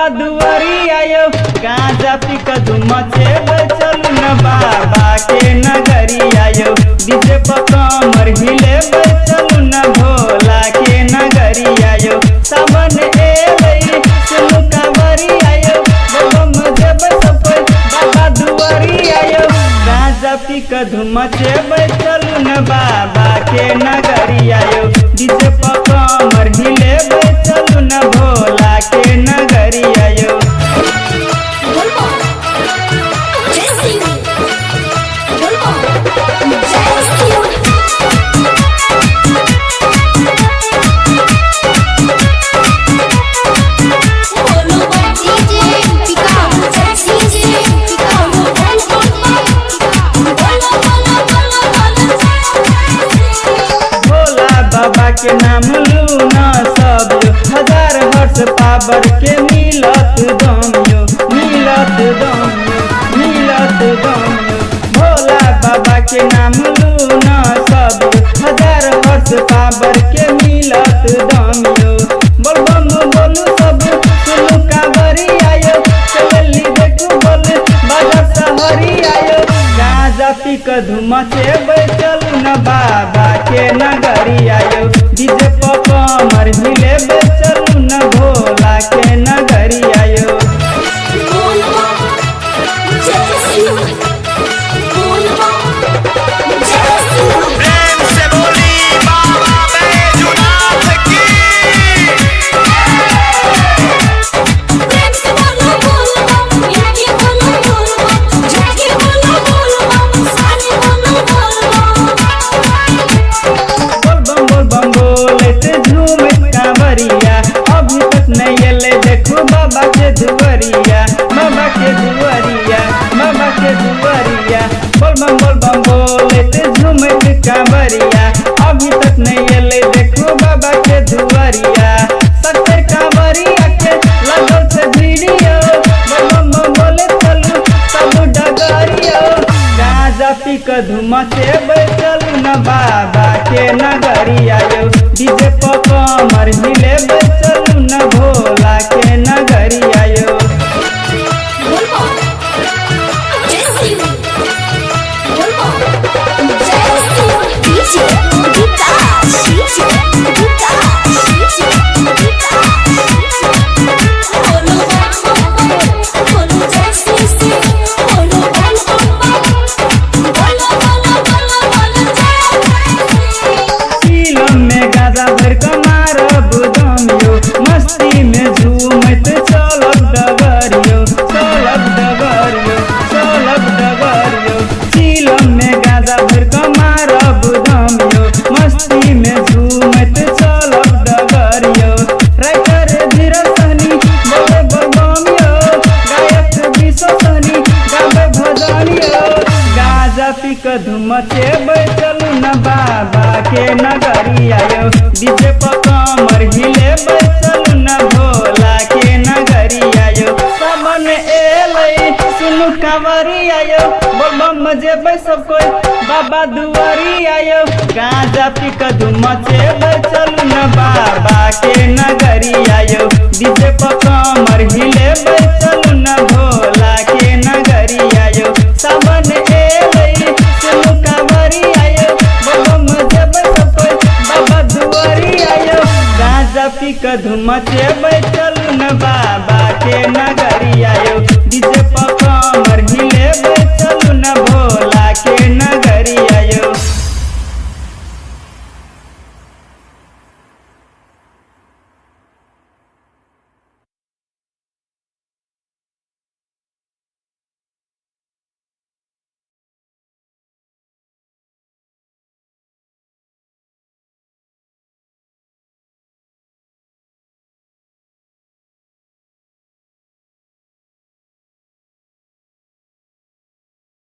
बाबा दुआरी आयो गांजा पी के धुमचे चलू न बाबा के नगरी आयो डीजे पर कमर हिले चलू न भोला के नगरी आयो सावन एले चलू कांवरी आयो बम देब सब बाबा दुआरी आयो गांजा पी के धुमचे चलू न बाबा के नगरी आयो डीजे पर कमर हिले चलू न भोला के नगरी आयो बाबा के नाम लू न सब हजार हर्ष पावर के मिलत दमियो भोला बाबा के नाम लू न सब हजार हर्ष पावर के मिलत दमियो बोलबम बोलू सब सुनु कांवरी आयो चलली देखू बोल बाजार सहरी आयो गांजा पी के धुमचे चलू न बाबा के नगरी आयो डीजे पर कमर हिले चलू न भोला के नगरी आयो प्रेम से बोली बाबा बैजूनाथ की कांवरिया अभी तक नहीं एले देखो बाबा के दुआरिया बोल बम बोले ते झूमत कांवरिया अभी तक नहीं एले देखो बाबा के दुआरिया सत्तर कांवरिया के लगल से वीडियो बम बोले चलू सब डगरिया गांजा पी के धुमचे चलू न बाबा के नगरी आयो डीजे पर कमर हिले चलू न भोला के नगरी आयो गाजा भर कमार बुदमियो मस्ती में झूमत चलब डगरियो सीलम में गाजा भर कमार बुदमियो मस्ती में झूमत चलब डगरियो राइटर धीरज सहनी बोले बलबमियो गायक विश्व सहनी गावे भजनियो गाजा पी के धुमचे चलू न बाबा के नगरी आयो डीजे पर कमर हिले चलू न भोला के नगरी आयो सावन एले सुनु कांवरी आयो बम जेब सब कोई बाबा दुआरी आयो गांजा पी के धुमचे चलू न बाबा के नगरी आयो डीजे पर कमर हिले चलू न भोला के नगरी आयो सावन एले सुनु कांवरी आयो बम जेब सब कोई बाबा दुआरी आयो गांजा पी के धुमचे